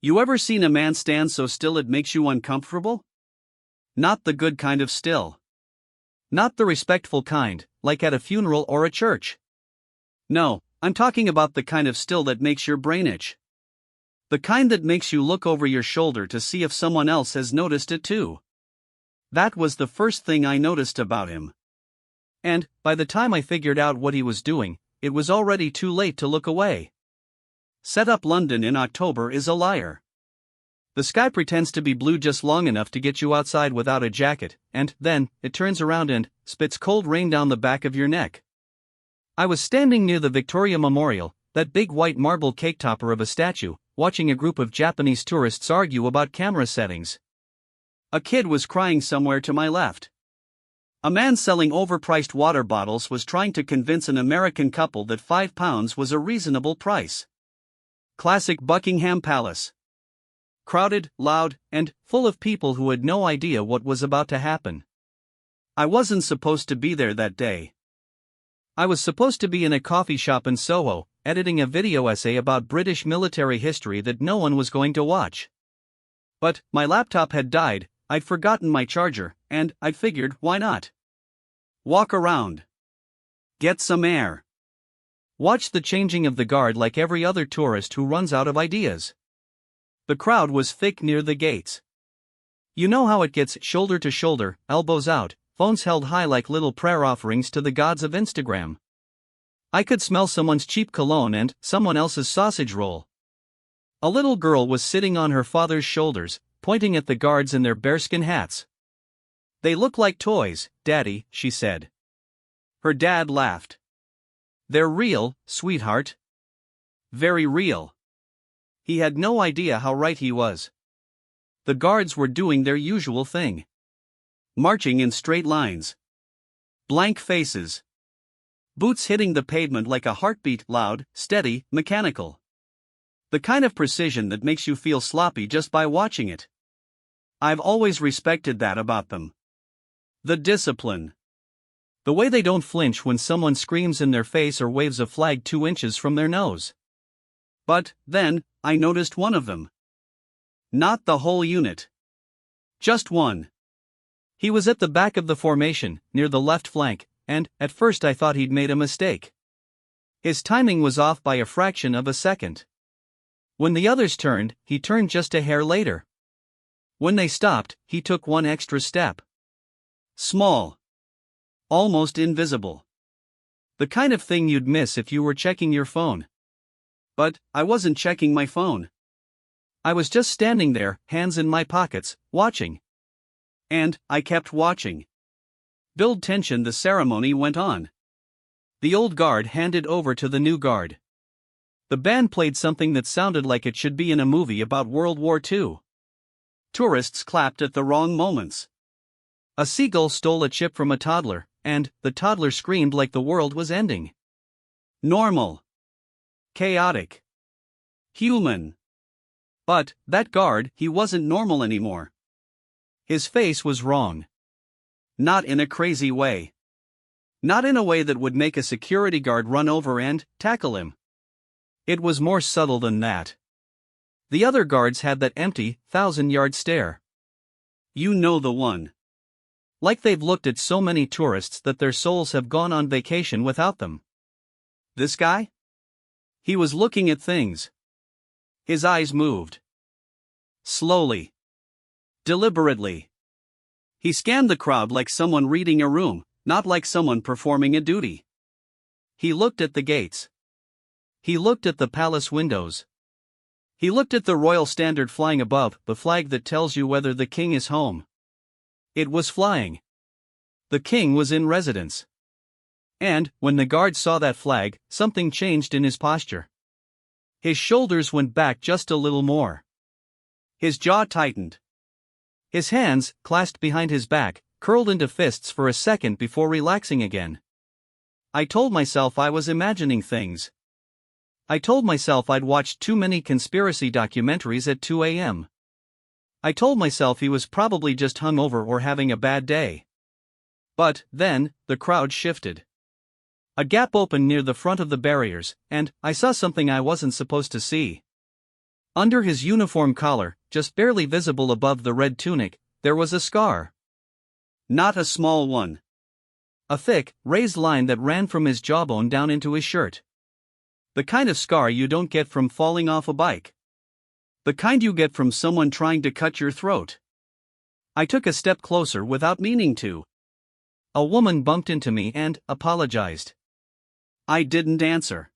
You ever seen a man stand so still it makes you uncomfortable? Not the good kind of still. Not the respectful kind, like at a funeral or a church. No, I'm talking about the kind of still that makes your brain itch. The kind that makes you look over your shoulder to see if someone else has noticed it too. That was the first thing I noticed about him. And, by the time I figured out what he was doing, it was already too late to look away. Set up London in October is a liar. The sky pretends to be blue just long enough to get you outside without a jacket, and then it turns around and spits cold rain down the back of your neck. I was standing near the Victoria Memorial, that big white marble cake topper of a statue, watching a group of Japanese tourists argue about camera settings. A kid was crying somewhere to my left. A man selling overpriced water bottles was trying to convince an American couple that £5 was a reasonable price. Classic Buckingham Palace. Crowded, loud, and full of people who had no idea what was about to happen. I wasn't supposed to be there that day. I was supposed to be in a coffee shop in Soho, editing a video essay about British military history that no one was going to watch. But my laptop had died, I'd forgotten my charger, and I figured, why not? Walk around. Get some air. Watch the changing of the guard like every other tourist who runs out of ideas. The crowd was thick near the gates. You know how it gets shoulder to shoulder, elbows out, phones held high like little prayer offerings to the gods of Instagram. I could smell someone's cheap cologne and someone else's sausage roll. A little girl was sitting on her father's shoulders, pointing at the guards in their bearskin hats. "They look like toys, Daddy," she said. Her dad laughed. "They're real, sweetheart. Very real." He had no idea how right he was. The guards were doing their usual thing. Marching in straight lines. Blank faces. Boots hitting the pavement like a heartbeat, loud, steady, mechanical. The kind of precision that makes you feel sloppy just by watching it. I've always respected that about them. The discipline. The way they don't flinch when someone screams in their face or waves a flag 2 inches from their nose. But, then, I noticed one of them. Not the whole unit. Just one. He was at the back of the formation, near the left flank, and, at first I thought he'd made a mistake. His timing was off by a fraction of a second. When the others turned, he turned just a hair later. When they stopped, he took one extra step. Small. Almost invisible. The kind of thing you'd miss if you were checking your phone. But I wasn't checking my phone. I was just standing there, hands in my pockets, watching. And I kept watching. Build tension. The ceremony went on. The old guard handed over to the new guard. The band played something that sounded like it should be in a movie about World War II. Tourists clapped at the wrong moments. A seagull stole a chip from a toddler, and the toddler screamed like the world was ending. Normal. Chaotic. Human. But, that guard, he wasn't normal anymore. His face was wrong. Not in a crazy way. Not in a way that would make a security guard run over and tackle him. It was more subtle than that. The other guards had that empty, 1,000-yard stare. You know the one. Like they've looked at so many tourists that their souls have gone on vacation without them. This guy? He was looking at things. His eyes moved. Slowly. Deliberately. He scanned the crowd like someone reading a room, not like someone performing a duty. He looked at the gates. He looked at the palace windows. He looked at the royal standard flying above, the flag that tells you whether the king is home. It was flying. The king was in residence. And, when the guard saw that flag, something changed in his posture. His shoulders went back just a little more. His jaw tightened. His hands, clasped behind his back, curled into fists for a second before relaxing again. I told myself I was imagining things. I told myself I'd watched too many conspiracy documentaries at 2 a.m. I told myself he was probably just hungover or having a bad day. But, then, the crowd shifted. A gap opened near the front of the barriers, and I saw something I wasn't supposed to see. Under his uniform collar, just barely visible above the red tunic, there was a scar. Not a small one. A thick, raised line that ran from his jawbone down into his shirt. The kind of scar you don't get from falling off a bike. The kind you get from someone trying to cut your throat. I took a step closer without meaning to. A woman bumped into me and apologized. I didn't answer.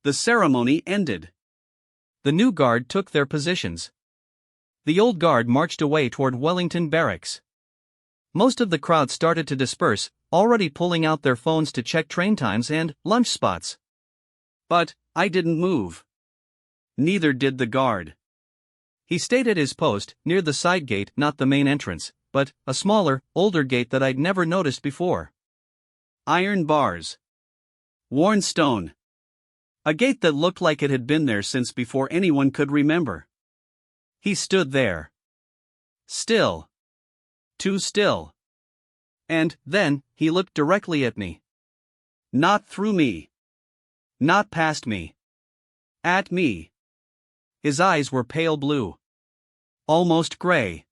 The ceremony ended. The new guard took their positions. The old guard marched away toward Wellington Barracks. Most of the crowd started to disperse, already pulling out their phones to check train times and lunch spots. But I didn't move. Neither did the guard. He stayed at his post, near the side gate, not the main entrance, but a smaller, older gate that I'd never noticed before. Iron bars. Worn stone. A gate that looked like it had been there since before anyone could remember. He stood there. Still. Too still. And then, he looked directly at me. Not through me. Not past me. At me. His eyes were pale blue. Almost gray.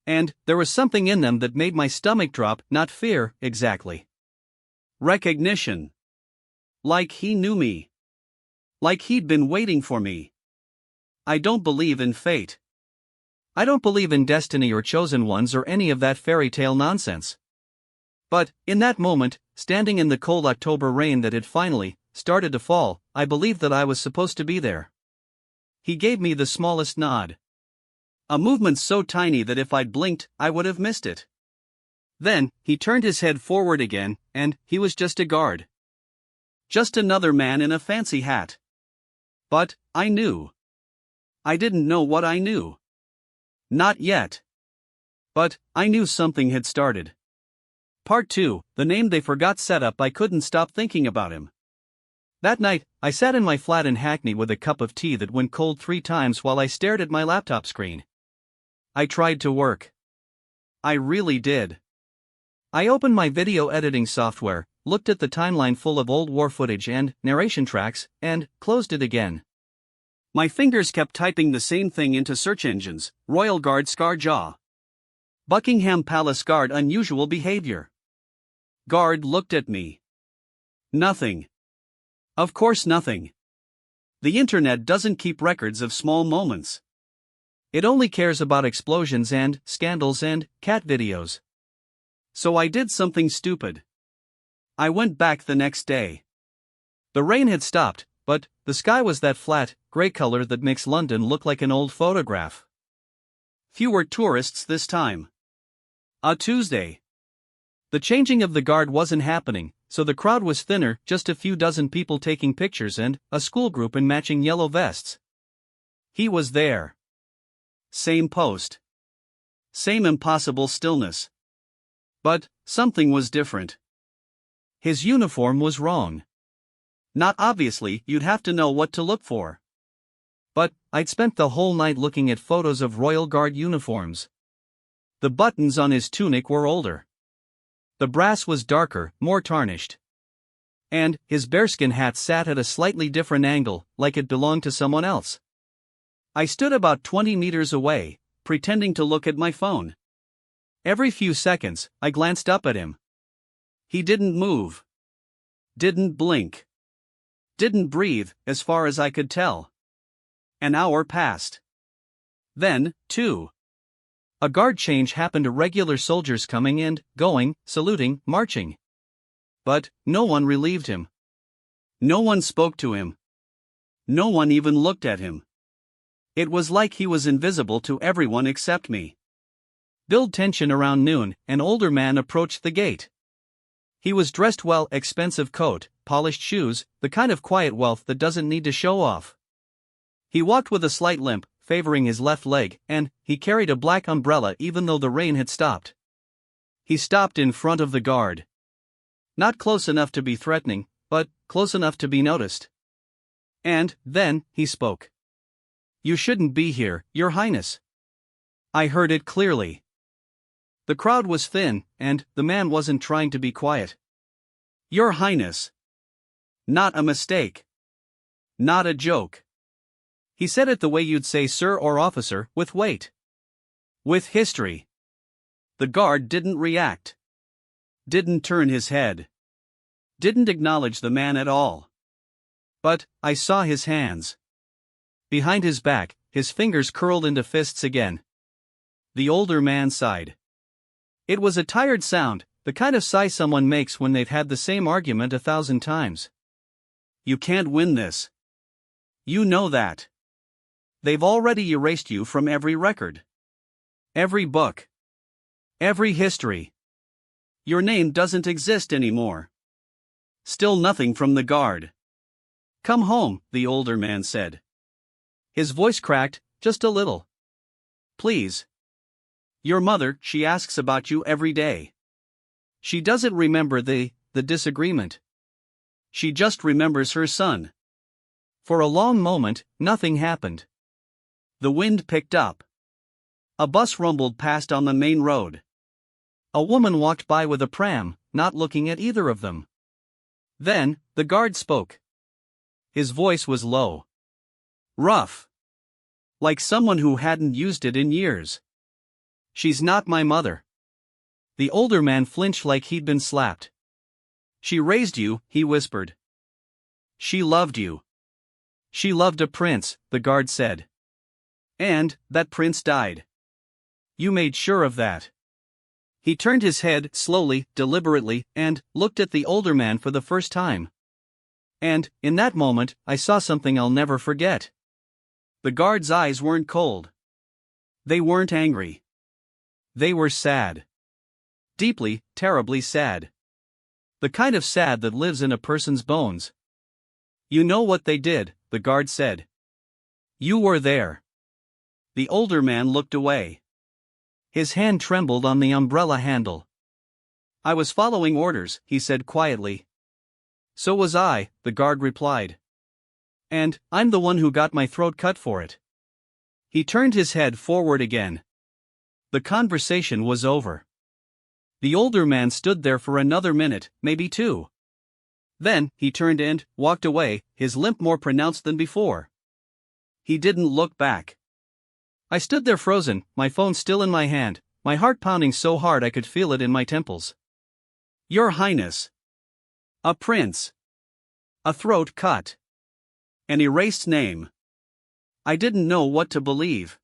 And there was something in them that made my stomach drop, not fear, exactly. Recognition. Like he knew me. Like he'd been waiting for me. I don't believe in fate. I don't believe in destiny or chosen ones or any of that fairy tale nonsense. But, in that moment, standing in the cold October rain that had finally started to fall, I believed that I was supposed to be there. He gave me the smallest nod. A movement so tiny that if I'd blinked, I would have missed it. Then, he turned his head forward again, and he was just a guard. Just another man in a fancy hat. But, I knew. I didn't know what I knew. Not yet. But, I knew something had started. Part 2, the name they forgot set up. I couldn't stop thinking about him. That night, I sat in my flat in Hackney with a cup of tea that went cold 3 times while I stared at my laptop screen. I tried to work. I really did. I opened my video editing software, looked at the timeline full of old war footage and narration tracks, and closed it again. My fingers kept typing the same thing into search engines: Royal Guard scar jaw. Buckingham Palace Guard unusual behavior. Guard looked at me. Nothing. Of course nothing. The internet doesn't keep records of small moments. It only cares about explosions and scandals and cat videos. So I did something stupid. I went back the next day. The rain had stopped, but the sky was that flat, gray color that makes London look like an old photograph. Fewer tourists this time. A Tuesday. The changing of the guard wasn't happening, so the crowd was thinner, just a few dozen people taking pictures and a school group in matching yellow vests. He was there. Same post. Same impossible stillness. But something was different. His uniform was wrong. Not obviously, you'd have to know what to look for. But I'd spent the whole night looking at photos of Royal Guard uniforms. The buttons on his tunic were older. The brass was darker, more tarnished. And his bearskin hat sat at a slightly different angle, like it belonged to someone else. I stood about 20 meters away, pretending to look at my phone. Every few seconds, I glanced up at him. He didn't move. Didn't blink. Didn't breathe, as far as I could tell. An hour passed. Then, 2. A guard change happened. Regular soldiers coming and going, saluting, marching. But no one relieved him. No one spoke to him. No one even looked at him. It was like he was invisible to everyone except me. Build tension around noon, an older man approached the gate. He was dressed well, expensive coat, polished shoes, the kind of quiet wealth that doesn't need to show off. He walked with a slight limp, favoring his left leg, and he carried a black umbrella even though the rain had stopped. He stopped in front of the guard. Not close enough to be threatening, but close enough to be noticed. And then he spoke. "You shouldn't be here, Your Highness." I heard it clearly. The crowd was thin, and the man wasn't trying to be quiet. "Your Highness." Not a mistake. Not a joke. He said it the way you'd say sir or officer, with weight. With history. The guard didn't react. Didn't turn his head. Didn't acknowledge the man at all. But I saw his hands. Behind his back, his fingers curled into fists again. The older man sighed. It was a tired sound, the kind of sigh someone makes when they've had the same argument 1,000 times. You can't win this. You know that. They've already erased you from every record. Every book. Every history. Your name doesn't exist anymore. Still nothing from the guard. Come home, the older man said. His voice cracked, just a little. Please. Your mother, she asks about you every day. She doesn't remember the disagreement. She just remembers her son. For a long moment, nothing happened. The wind picked up. A bus rumbled past on the main road. A woman walked by with a pram, not looking at either of them. Then, the guard spoke. His voice was low. Rough. Like someone who hadn't used it in years. She's not my mother. The older man flinched like he'd been slapped. She raised you, he whispered. She loved you. She loved a prince, the guard said. And, that prince died. You made sure of that. He turned his head, slowly, deliberately, and looked at the older man for the first time. And, in that moment, I saw something I'll never forget. The guard's eyes weren't cold. They weren't angry. They were sad. Deeply, terribly sad. The kind of sad that lives in a person's bones. You know what they did, the guard said. You were there. The older man looked away. His hand trembled on the umbrella handle. I was following orders, he said quietly. So was I, the guard replied. And, I'm the one who got my throat cut for it. He turned his head forward again. The conversation was over. The older man stood there for another minute, maybe 2. Then, he turned and walked away, his limp more pronounced than before. He didn't look back. I stood there frozen, my phone still in my hand, my heart pounding so hard I could feel it in my temples. Your Highness. A prince. A throat cut. An erased name. I didn't know what to believe.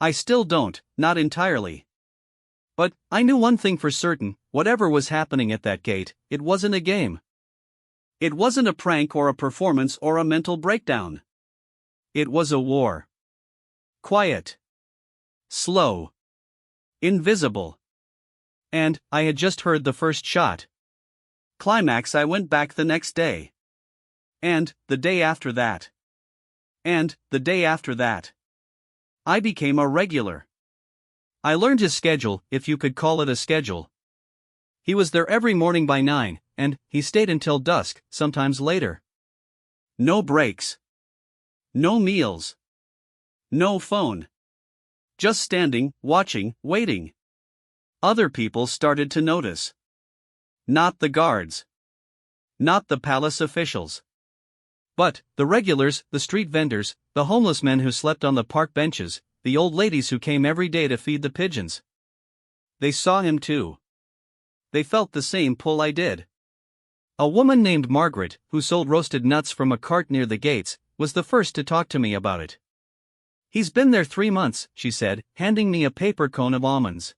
I still don't, not entirely. But, I knew one thing for certain, whatever was happening at that gate, it wasn't a game. It wasn't a prank or a performance or a mental breakdown. It was a war. Quiet. Slow. Invisible. And, I had just heard the first shot. Climax. I went back the next day. And, the day after that. And, the day after that. I became a regular. I learned his schedule, if you could call it a schedule. He was there every morning by 9, and he stayed until dusk, sometimes later. No breaks. No meals. No phone. Just standing, watching, waiting. Other people started to notice. Not the guards. Not the palace officials. But, the regulars, the street vendors, the homeless men who slept on the park benches, the old ladies who came every day to feed the pigeons. They saw him too. They felt the same pull I did. A woman named Margaret, who sold roasted nuts from a cart near the gates, was the first to talk to me about it. He's been there 3 months, she said, handing me a paper cone of almonds.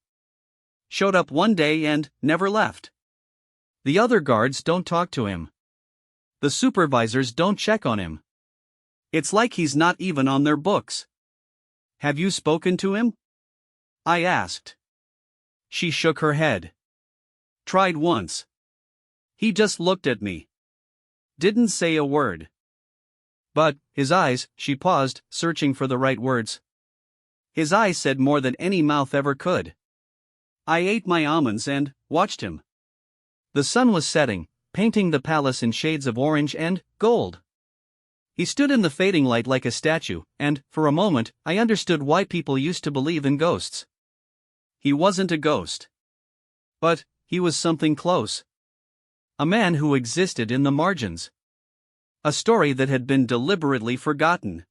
Showed up one day and never left. The other guards don't talk to him. The supervisors don't check on him. It's like he's not even on their books. Have you spoken to him? I asked. She shook her head. Tried once. He just looked at me. Didn't say a word. But, his eyes, she paused, searching for the right words. His eyes said more than any mouth ever could. I ate my almonds and watched him. The sun was setting, painting the palace in shades of orange and gold. He stood in the fading light like a statue, and, for a moment, I understood why people used to believe in ghosts. He wasn't a ghost. But, he was something close. A man who existed in the margins. A story that had been deliberately forgotten.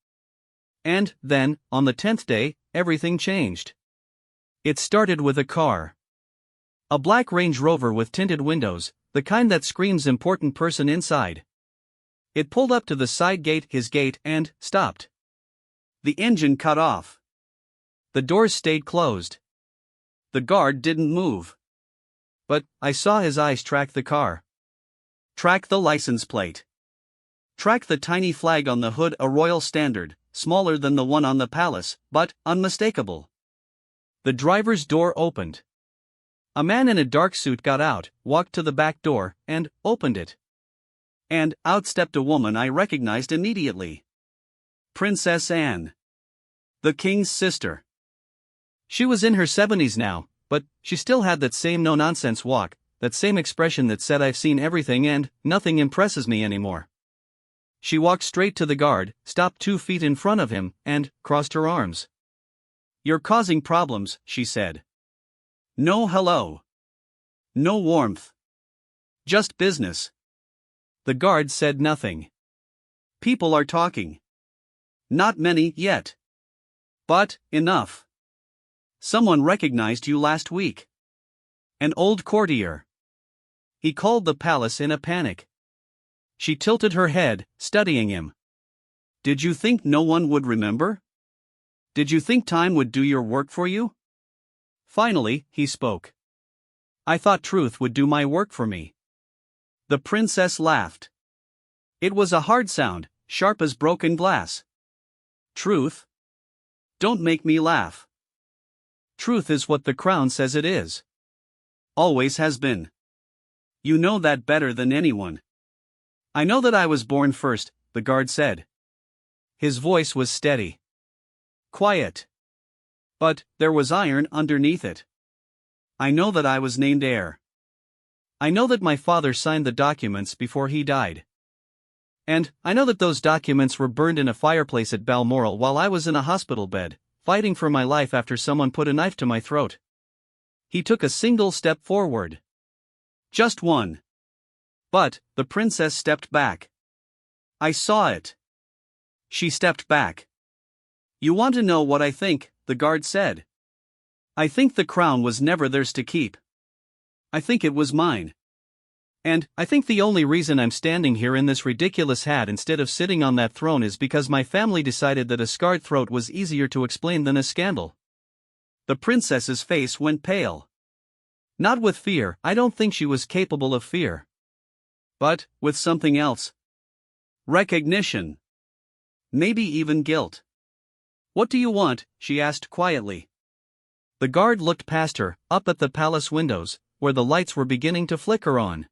And then, on the 10th day, everything changed. It started with a car. A black Range Rover with tinted windows, the kind that screams important person inside. It pulled up to the side gate, his gate, and stopped. The engine cut off. The doors stayed closed. The guard didn't move. But I saw his eyes track the car. Track the license plate. Track the tiny flag on the hood, a royal standard, smaller than the one on the palace, but unmistakable. The driver's door opened. A man in a dark suit got out, walked to the back door, and opened it. And out stepped a woman I recognized immediately. Princess Anne. The king's sister. She was in her 70s now, but she still had that same no-nonsense walk, that same expression that said I've seen everything and nothing impresses me anymore. She walked straight to the guard, stopped 2 feet in front of him, and crossed her arms. "You're causing problems," she said. "No hello. No warmth. Just business." The guard said nothing. "People are talking. Not many yet. But enough. Someone recognized you last week. An old courtier. He called the palace in a panic." She tilted her head, studying him. "Did you think no one would remember? Did you think time would do your work for you?" Finally, he spoke. "I thought truth would do my work for me." The princess laughed. It was a hard sound, sharp as broken glass. "Truth? Don't make me laugh. Truth is what the crown says it is. Always has been. You know that better than anyone." "I know that I was born first," the guard said. His voice was steady. Quiet. But there was iron underneath it. "I know that I was named heir. I know that my father signed the documents before he died. And I know that those documents were burned in a fireplace at Balmoral while I was in a hospital bed, fighting for my life after someone put a knife to my throat." He took a single step forward. Just one. But the princess stepped back. "I saw it." She stepped back. "You want to know what I think?" the guard said. "I think the crown was never theirs to keep. I think it was mine. And I think the only reason I'm standing here in this ridiculous hat instead of sitting on that throne is because my family decided that a scarred throat was easier to explain than a scandal." The princess's face went pale. Not with fear, I don't think she was capable of fear. But with something else. Recognition. Maybe even guilt. "What do you want?" she asked quietly. The guard looked past her, up at the palace windows, where the lights were beginning to flicker on.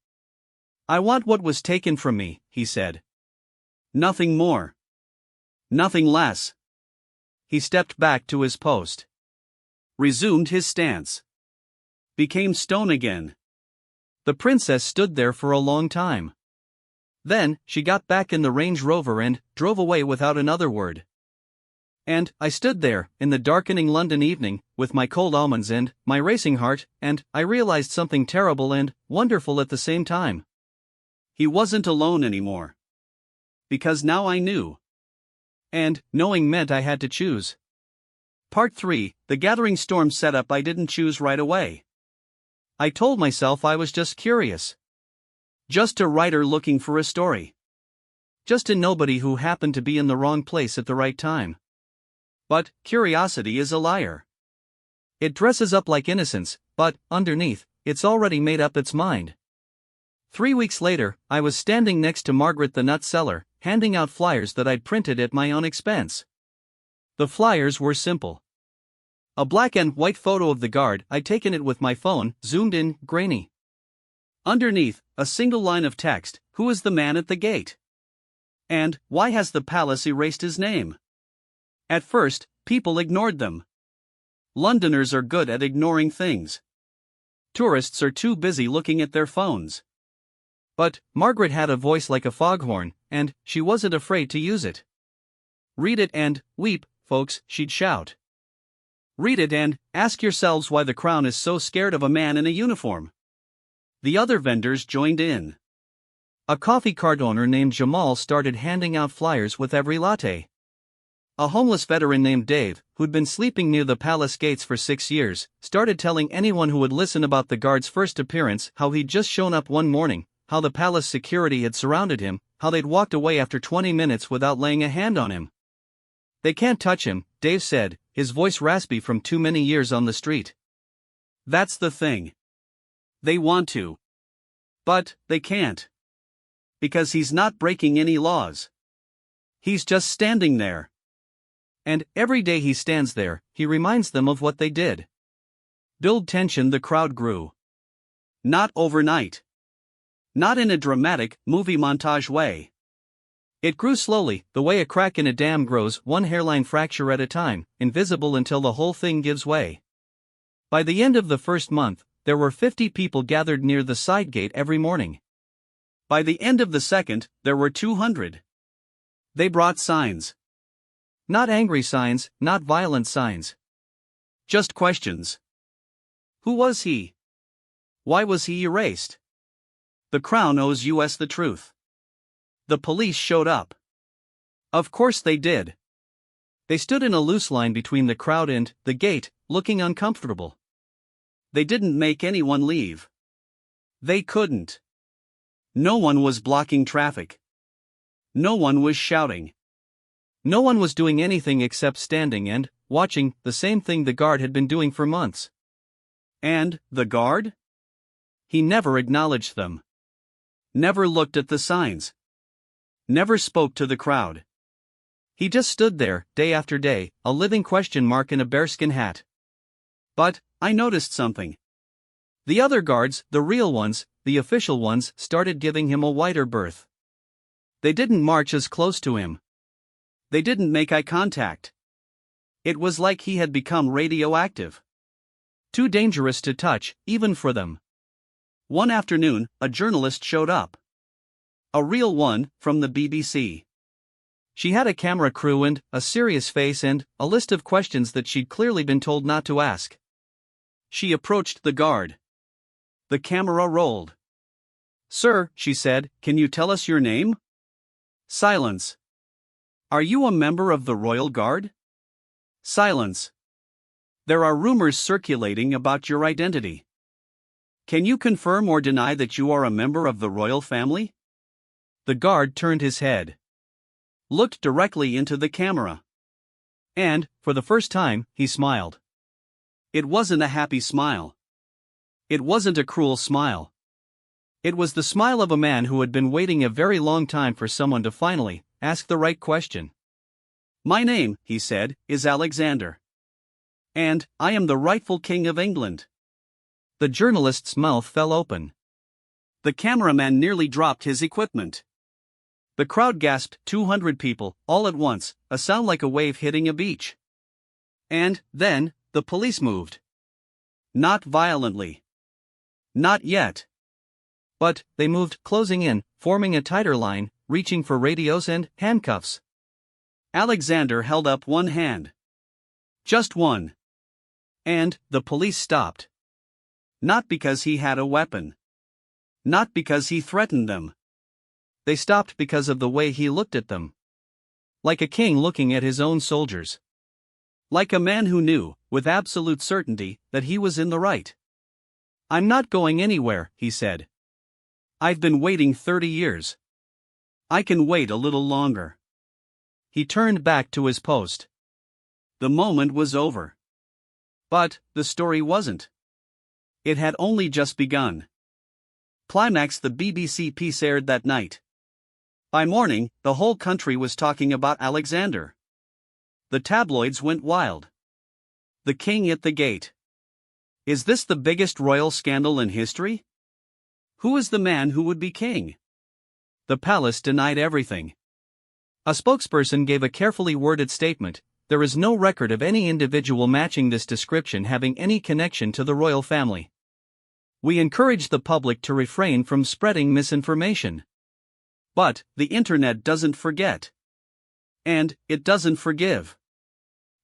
"I want what was taken from me," he said. "Nothing more. Nothing less." He stepped back to his post. Resumed his stance. Became stone again. The princess stood there for a long time. Then, she got back in the Range Rover and drove away without another word. And I stood there, in the darkening London evening, with my cold almonds and my racing heart, and I realized something terrible and wonderful at the same time. He wasn't alone anymore. Because now I knew. And knowing meant I had to choose. Part 3, the gathering storm set up. I didn't choose right away. I told myself I was just curious. Just a writer looking for a story. Just a nobody who happened to be in the wrong place at the right time. But curiosity is a liar. It dresses up like innocence, but underneath, it's already made up its mind. 3 weeks later, I was standing next to Margaret the nut seller, handing out flyers that I'd printed at my own expense. The flyers were simple. A black and white photo of the guard. I'd taken it with my phone, zoomed in, grainy. Underneath, a single line of text: "Who is the man at the gate? And why has the palace erased his name?" At first, people ignored them. Londoners are good at ignoring things. Tourists are too busy looking at their phones. But Margaret had a voice like a foghorn, and she wasn't afraid to use it. "Read it and weep, folks," she'd shout. "Read it and ask yourselves why the crown is so scared of a man in a uniform." The other vendors joined in. A coffee cart owner named Jamal started handing out flyers with every latte. A homeless veteran named Dave, who'd been sleeping near the palace gates for 6 years, started telling anyone who would listen about the guard's first appearance, how he'd just shown up one morning, how the palace security had surrounded him, how they'd walked away after 20 minutes without laying a hand on him. "They can't touch him," Dave said, his voice raspy from too many years on the street. "That's the thing. They want to. But they can't. Because he's not breaking any laws. He's just standing there. And every day he stands there, he reminds them of what they did." Build tension. The crowd grew. Not overnight. Not in a dramatic, movie montage way. It grew slowly, the way a crack in a dam grows, one hairline fracture at a time, invisible until the whole thing gives way. By the end of the first month, there were 50 people gathered near the side gate every morning. By the end of the second, there were 200. They brought signs. Not angry signs, not violent signs. Just questions. Who was he? Why was he erased? The Crown owes us the truth. The police showed up. Of course they did. They stood in a loose line between the crowd and the gate, looking uncomfortable. They didn't make anyone leave. They couldn't. No one was blocking traffic. No one was shouting. No one was doing anything except standing and watching, the same thing the guard had been doing for months. And the guard? He never acknowledged them. Never looked at the signs. Never spoke to the crowd. He just stood there, day after day, a living question mark in a bearskin hat. But I noticed something. The other guards, the real ones, the official ones, started giving him a wider berth. They didn't march as close to him. They didn't make eye contact. It was like he had become radioactive. Too dangerous to touch, even for them. One afternoon, a journalist showed up. A real one, from the BBC. She had a camera crew and a serious face and a list of questions that she'd clearly been told not to ask. She approached the guard. The camera rolled. "Sir," she said, "can you tell us your name?" Silence. "Are you a member of the Royal Guard?" Silence. "There are rumors circulating about your identity. Can you confirm or deny that you are a member of the royal family?" The guard turned his head. Looked directly into the camera. And, for the first time, he smiled. It wasn't a happy smile. It wasn't a cruel smile. It was the smile of a man who had been waiting a very long time for someone to finally ask the right question. "My name," he said, "is Alexander. And I am the rightful king of England." The journalist's mouth fell open. The cameraman nearly dropped his equipment. The crowd gasped, 200 people, all at once, a sound like a wave hitting a beach. And then, the police moved. Not violently. Not yet. But they moved, closing in, forming a tighter line, reaching for radios and handcuffs. Alexander held up one hand. Just one. And the police stopped. Not because he had a weapon. Not because he threatened them. They stopped because of the way he looked at them. Like a king looking at his own soldiers. Like a man who knew, with absolute certainty, that he was in the right. "I'm not going anywhere," he said. "I've been waiting 30 years. I can wait a little longer." He turned back to his post. The moment was over. But the story wasn't. It had only just begun. Climax. The BBC piece aired that night. By morning, the whole country was talking about Alexander. The tabloids went wild. The king at the gate. Is this the biggest royal scandal in history? Who is the man who would be king? The palace denied everything. A spokesperson gave a carefully worded statement. There is no record of any individual matching this description having any connection to the royal family. We encourage the public to refrain from spreading misinformation. But the internet doesn't forget. And it doesn't forgive.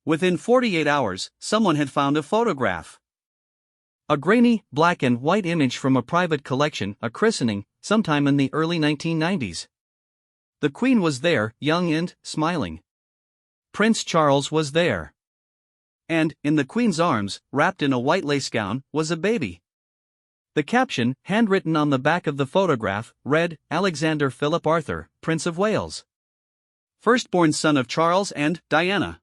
Within 48 hours, someone had found a photograph. A grainy, black and white image from a private collection, a christening, sometime in the early 1990s. The Queen was there, young and smiling. Prince Charles was there. And, in the Queen's arms, wrapped in a white lace gown, was a baby. The caption, handwritten on the back of the photograph, read, Alexander Philip Arthur, Prince of Wales. Firstborn son of Charles and Diana.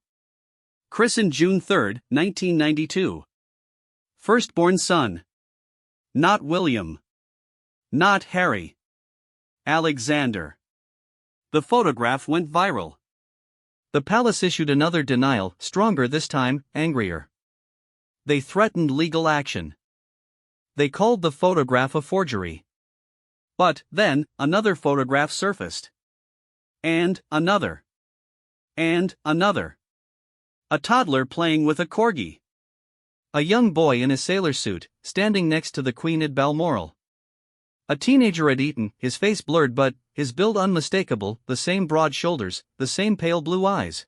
Christened June 3, 1992. Firstborn son. Not William. Not Harry. Alexander. The photograph went viral. The palace issued another denial, stronger this time, angrier. They threatened legal action. They called the photograph a forgery. But, then, another photograph surfaced. And another. And another. A toddler playing with a corgi. A young boy in a sailor suit, standing next to the Queen at Balmoral. A teenager at Eton, his face blurred but, his build unmistakable, the same broad shoulders, the same pale blue eyes.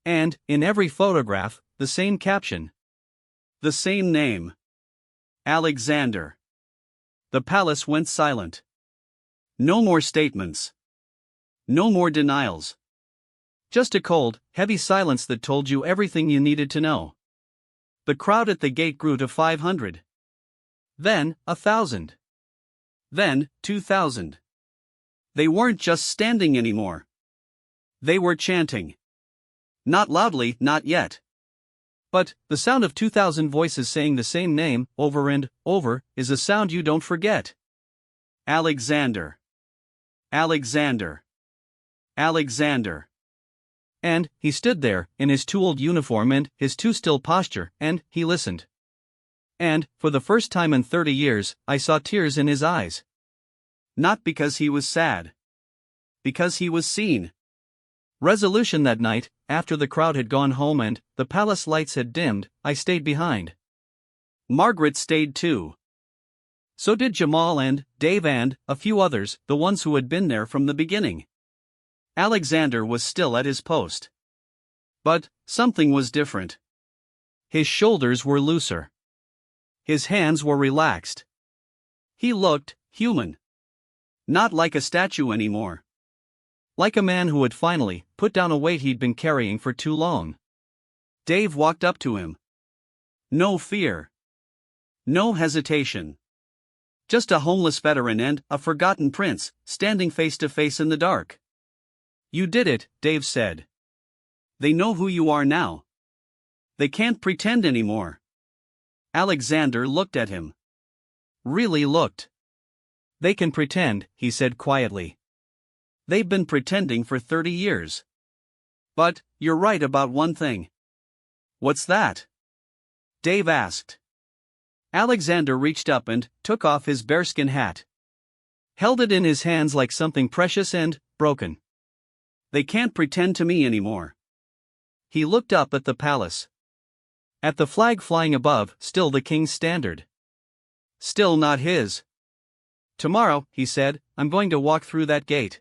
And, in every photograph, the same caption. The same name. Alexander. The palace went silent. No more statements. No more denials. Just a cold, heavy silence that told you everything you needed to know. The crowd at the gate grew to 500. Then, 1,000. Then, 2,000. They weren't just standing anymore. They were chanting. Not loudly, not yet. But, the sound of 2,000 voices saying the same name, over and over, is a sound you don't forget. Alexander. Alexander. Alexander. And, he stood there, in his too old uniform and his too still posture, and he listened. And, for the first time in 30 years, I saw tears in his eyes. Not because he was sad. Because he was seen. Resolution that night, after the crowd had gone home and the palace lights had dimmed, I stayed behind. Margaret stayed too. So did Jamal and Dave and a few others, the ones who had been there from the beginning. Alexander was still at his post. But, something was different. His shoulders were looser. His hands were relaxed. He looked human. Not like a statue anymore. Like a man who had finally put down a weight he'd been carrying for too long. Dave walked up to him. No fear. No hesitation. Just a homeless veteran and a forgotten prince, standing face to face in the dark. You did it, Dave said. They know who you are now. They can't pretend anymore. Alexander looked at him. Really looked. They can pretend, he said quietly. They've been pretending for 30 years. But, you're right about one thing. What's that? Dave asked. Alexander reached up and took off his bearskin hat. Held it in his hands like something precious and broken. They can't pretend to me anymore. He looked up at the palace. At the flag flying above, still the king's standard. Still not his. Tomorrow, he said, I'm going to walk through that gate.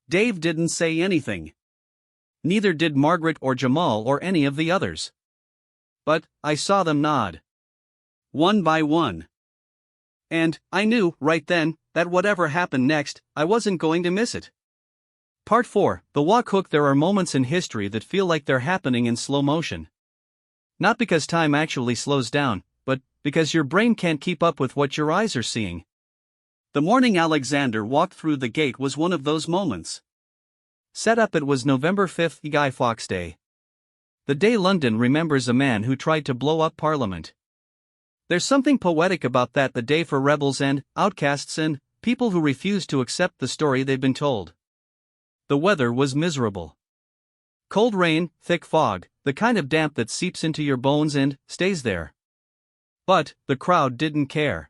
Dave didn't say anything. Neither did Margaret or Jamal or any of the others. But, I saw them nod. One by one. And, I knew, right then, that whatever happened next, I wasn't going to miss it. Part 4, The Walk Hook. There are moments in history that feel like they're happening in slow motion. Not because time actually slows down, but because your brain can't keep up with what your eyes are seeing. The morning Alexander walked through the gate was one of those moments. Set up it was November 5th, Guy Fawkes Day. The day London remembers a man who tried to blow up Parliament. There's something poetic about that, the day for rebels and outcasts and people who refuse to accept the story they've been told. The weather was miserable. Cold rain, thick fog, the kind of damp that seeps into your bones and stays there. But the crowd didn't care.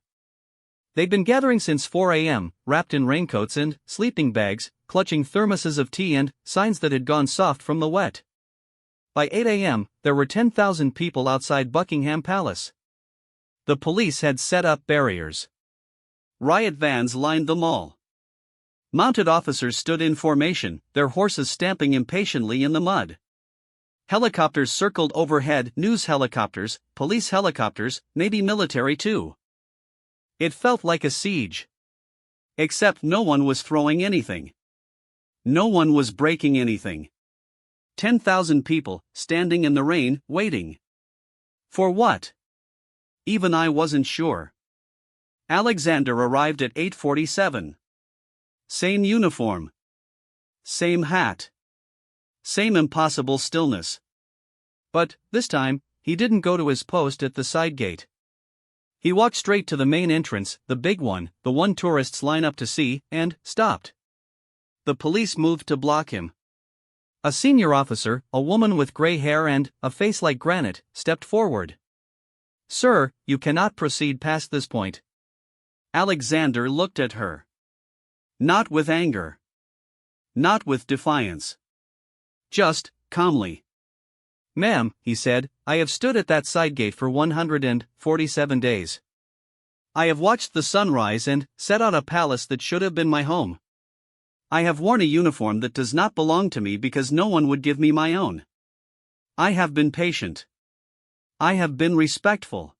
They'd been gathering since 4 a.m., wrapped in raincoats and sleeping bags, clutching thermoses of tea and signs that had gone soft from the wet. By 8 a.m., there were 10,000 people outside Buckingham Palace. The police had set up barriers. Riot vans lined the mall. Mounted officers stood in formation, their horses stamping impatiently in the mud. Helicopters circled overhead, news helicopters, police helicopters, maybe military too. It felt like a siege. Except no one was throwing anything. No one was breaking anything. 10,000 people, standing in the rain, waiting. For what? Even I wasn't sure. Alexander arrived at 8:47. Same uniform. Same hat. Same impossible stillness. But, this time, he didn't go to his post at the side gate. He walked straight to the main entrance, the big one, the one tourists line up to see, and stopped. The police moved to block him. A senior officer, a woman with gray hair and a face like granite, stepped forward. "Sir, you cannot proceed past this point." Alexander looked at her. Not with anger. Not with defiance. Just, calmly. "Ma'am," he said, "I have stood at that side gate for 147 days. I have watched the sunrise and set out a palace that should have been my home. I have worn a uniform that does not belong to me because no one would give me my own. I have been patient. I have been respectful.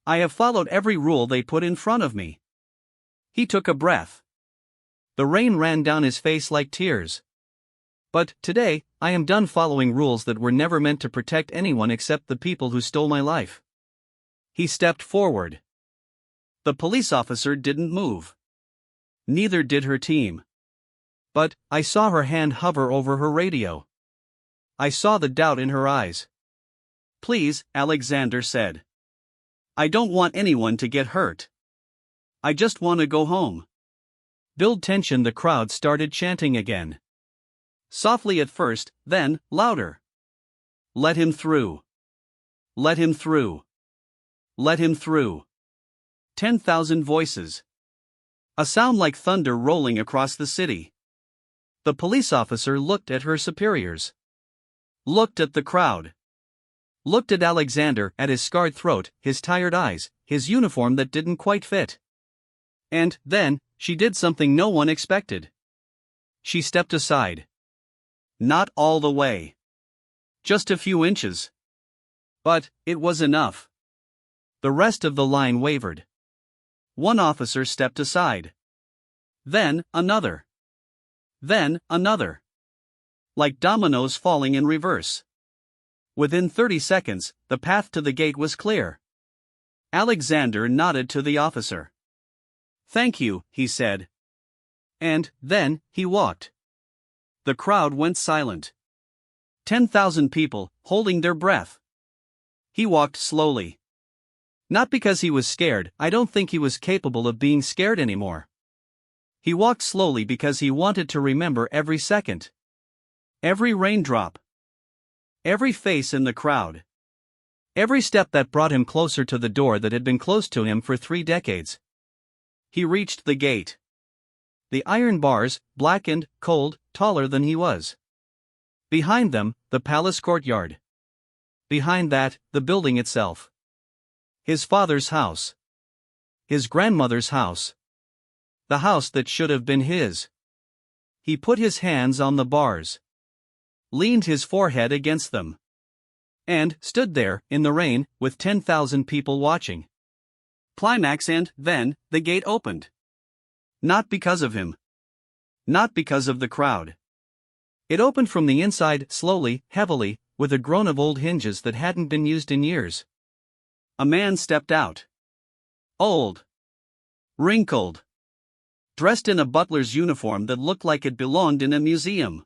I have followed every rule they put in front of me." He took a breath. The rain ran down his face like tears. "But, today, I am done following rules that were never meant to protect anyone except the people who stole my life." He stepped forward. The police officer didn't move. Neither did her team. But, I saw her hand hover over her radio. I saw the doubt in her eyes. "Please," Alexander said. "I don't want anyone to get hurt. I just want to go home." Build tension. The crowd started chanting again. Softly at first, then, louder. "Let him through. Let him through. Let him through." 10,000 voices. A sound like thunder rolling across the city. The police officer looked at her superiors. Looked at the crowd. Looked at Alexander, at his scarred throat, his tired eyes, his uniform that didn't quite fit. And, then, she did something no one expected. She stepped aside. Not all the way. Just a few inches. But, it was enough. The rest of the line wavered. One officer stepped aside. Then, another. Then, another. Like dominoes falling in reverse. Within 30 seconds, the path to the gate was clear. Alexander nodded to the officer. "Thank you," he said. And, then, he walked. The crowd went silent. 10,000 people, holding their breath. He walked slowly. Not because he was scared. I don't think he was capable of being scared anymore. He walked slowly because he wanted to remember every second. Every raindrop. Every face in the crowd. Every step that brought him closer to the door that had been closed to him for 3 decades. He reached the gate. The iron bars, blackened, cold, taller than he was. Behind them, the palace courtyard. Behind that, the building itself. His father's house. His grandmother's house. The house that should have been his. He put his hands on the bars. Leaned his forehead against them. And stood there, in the rain, with 10,000 people watching. Climax. And, then, the gate opened. Not because of him. Not because of the crowd. It opened from the inside, slowly, heavily, with a groan of old hinges that hadn't been used in years. A man stepped out. Old. Wrinkled. Dressed in a butler's uniform that looked like it belonged in a museum.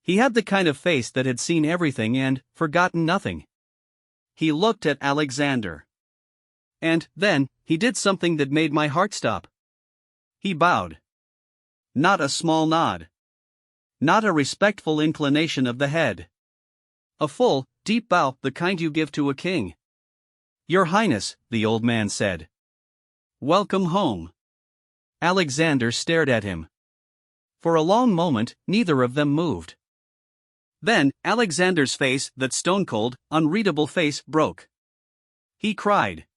He had the kind of face that had seen everything and forgotten nothing. He looked at Alexander. And, then, he did something that made my heart stop. He bowed. Not a small nod. Not a respectful inclination of the head. A full, deep bow, the kind you give to a king. "Your Highness," the old man said. "Welcome home." Alexander stared at him. For a long moment, neither of them moved. Then, Alexander's face, that stone-cold, unreadable face, broke. He cried.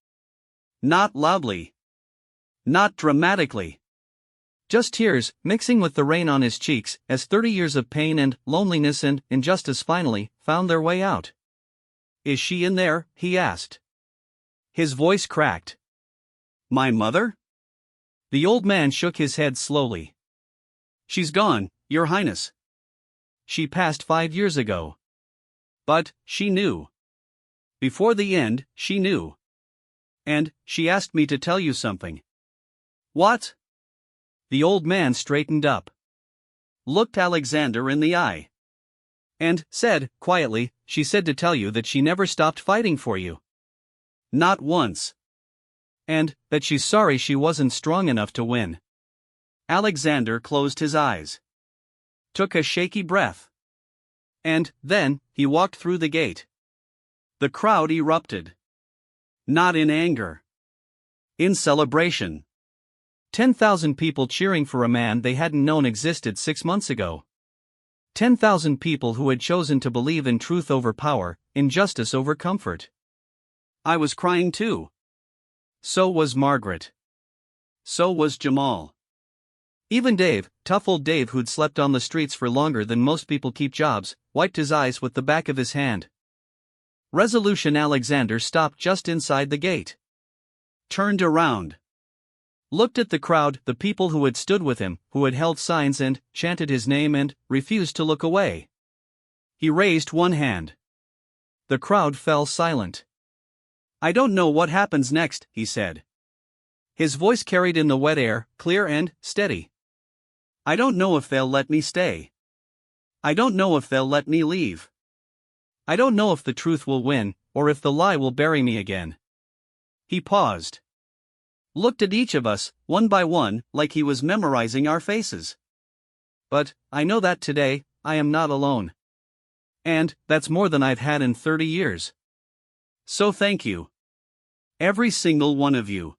Not loudly. Not dramatically. Just tears, mixing with the rain on his cheeks, as 30 years of pain and loneliness and injustice finally found their way out. "Is she in there?" he asked. His voice cracked. "My mother?" The old man shook his head slowly. "She's gone, Your Highness." she passed 5 years ago. But, she knew. Before the end, she knew. And, she asked me to tell you something. What? The old man straightened up. Looked Alexander in the eye. And, said, quietly, she said to tell you that she never stopped fighting for you. Not once. And, that she's sorry she wasn't strong enough to win. Alexander closed his eyes. Took a shaky breath. And, then, he walked through the gate. The crowd erupted. Not in anger. In celebration. 10,000 people cheering for a man they hadn't known existed 6 months ago. 10,000 people who had chosen to believe in truth over power, injustice over comfort. I was crying too. So was Margaret. So was Jamal. Even Dave, tough old Dave who'd slept on the streets for longer than most people keep jobs, wiped his eyes with the back of his hand. Resolution Alexander stopped just inside the gate. Turned around. Looked at the crowd, the people who had stood with him, who had held signs and chanted his name and refused to look away. He raised one hand. The crowd fell silent. I don't know what happens next, he said. His voice carried in the wet air, clear and steady. I don't know if they'll let me stay. I don't know if they'll let me leave. I don't know if the truth will win, or if the lie will bury me again. He paused. Looked at each of us, one by one, like he was memorizing our faces. But, I know that today, I am not alone. And, that's more than I've had in 30 years. So thank you. Every single one of you.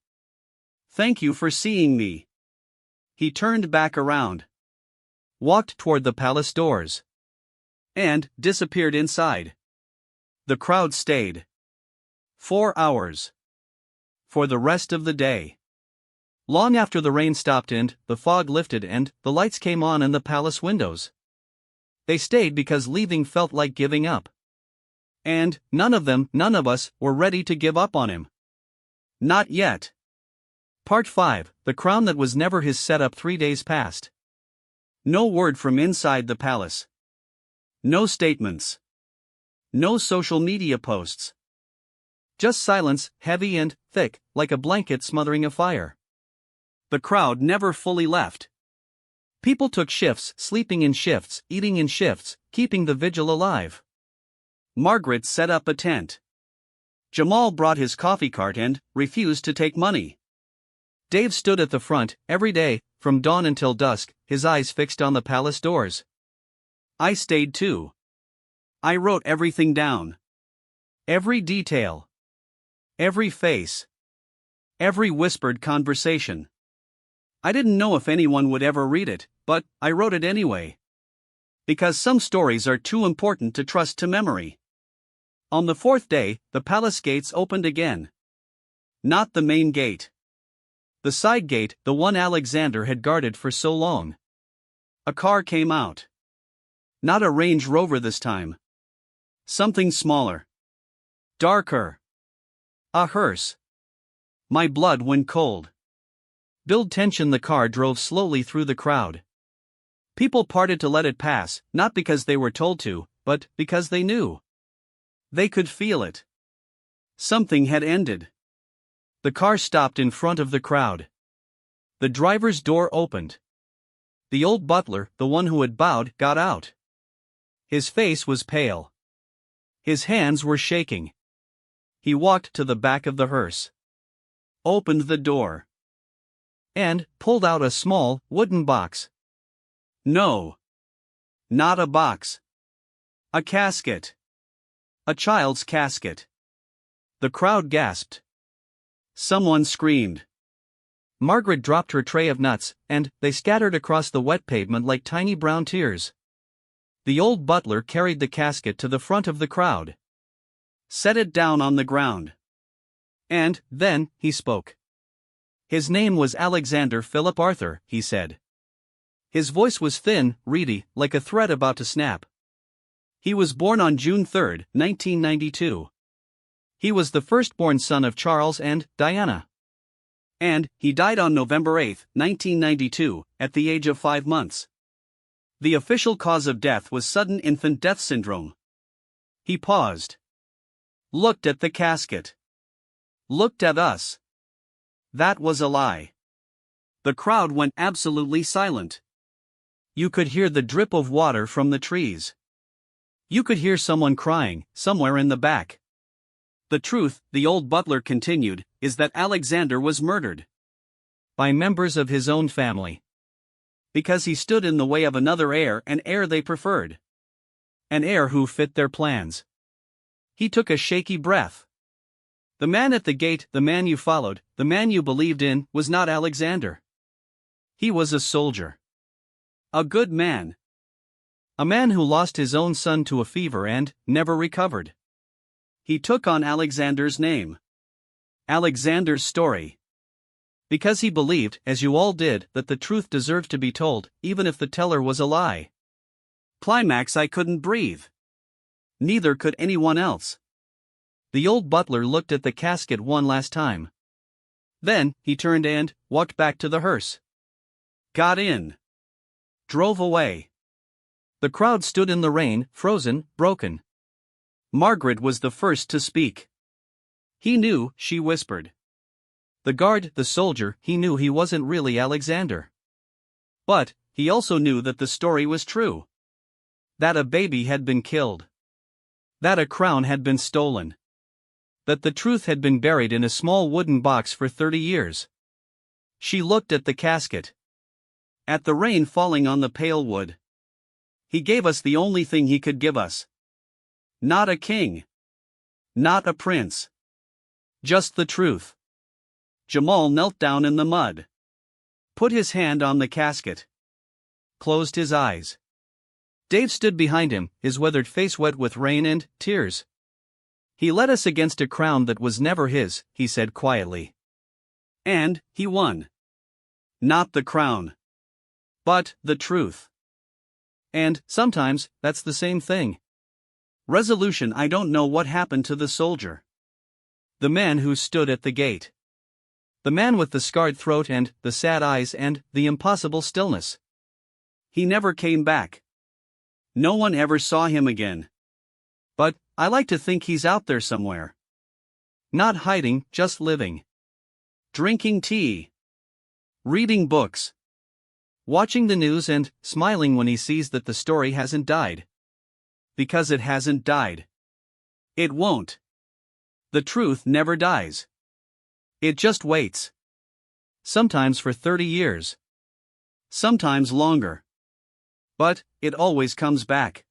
Thank you for seeing me. He turned back around. Walked toward the palace doors. And, disappeared inside. The crowd stayed. 4 hours. For the rest of the day. Long after the rain stopped and the fog lifted and the lights came on in the palace windows. They stayed because leaving felt like giving up. And, none of us, were ready to give up on him. Not yet. Part 5, The Crown That Was Never His. Set up 3 days past. No word from inside the palace. No statements. No social media posts. Just silence, heavy and thick, like a blanket smothering a fire. The crowd never fully left. People took shifts, sleeping in shifts, eating in shifts, keeping the vigil alive. Margaret set up a tent. Jamal brought his coffee cart and refused to take money. Dave stood at the front, every day, from dawn until dusk, his eyes fixed on the palace doors. I stayed too. I wrote everything down. Every detail. Every face. Every whispered conversation. I didn't know if anyone would ever read it, but I wrote it anyway. Because some stories are too important to trust to memory. On the 4th day, the palace gates opened again. Not the main gate. The side gate, the one Alexander had guarded for so long. A car came out. Not a Range Rover this time. Something smaller. Darker. A hearse. My blood went cold. Build tension. The car drove slowly through the crowd. People parted to let it pass, not because they were told to, but because they knew. They could feel it. Something had ended. The car stopped in front of the crowd. The driver's door opened. The old butler, the one who had bowed, got out. His face was pale. His hands were shaking. He walked to the back of the hearse. Opened the door. And pulled out a small, wooden box. No. Not a box. A casket. A child's casket. The crowd gasped. Someone screamed. Margaret dropped her tray of nuts, and they scattered across the wet pavement like tiny brown tears. The old butler carried the casket to the front of the crowd. Set it down on the ground. And, then, he spoke. His name was Alexander Philip Arthur, he said. His voice was thin, reedy, like a thread about to snap. He was born on June 3, 1992. He was the firstborn son of Charles and Diana. And he died on November 8, 1992, at the age of 5 months. The official cause of death was sudden infant death syndrome. He paused. Looked at the casket. Looked at us. That was a lie. The crowd went absolutely silent. You could hear the drip of water from the trees. You could hear someone crying, somewhere in the back. The truth, the old butler continued, is that Alexander was murdered. By members of his own family. Because he stood in the way of another heir, an heir they preferred. An heir who fit their plans. He took a shaky breath. The man at the gate, the man you followed, the man you believed in, was not Alexander. He was a soldier. A good man. A man who lost his own son to a fever and never recovered. He took on Alexander's name. Alexander's story. Because he believed, as you all did, that the truth deserved to be told, even if the teller was a lie. Climax. I couldn't breathe. Neither could anyone else. The old butler looked at the casket one last time. Then, he turned and walked back to the hearse. Got in. Drove away. The crowd stood in the rain, frozen, broken. Margaret was the first to speak. He knew, she whispered. The guard, the soldier, he knew he wasn't really Alexander. But, he also knew that the story was true. That a baby had been killed. That a crown had been stolen. That the truth had been buried in a small wooden box for 30 years. She looked at the casket. At the rain falling on the pale wood. He gave us the only thing he could give us. Not a king. Not a prince. Just the truth. Jamal knelt down in the mud. Put his hand on the casket. Closed his eyes. Dave stood behind him, his weathered face wet with rain and tears. He led us against a crown that was never his, he said quietly. And he won. Not the crown. But the truth. And, sometimes, that's the same thing. Resolution. I don't know what happened to the soldier. The man who stood at the gate. The man with the scarred throat and the sad eyes and the impossible stillness. He never came back. No one ever saw him again. But, I like to think he's out there somewhere. Not hiding, just living. Drinking tea. Reading books. Watching the news and smiling when he sees that the story hasn't died. Because it hasn't died. It won't. The truth never dies. It just waits. Sometimes for 30 years. Sometimes longer. But it always comes back.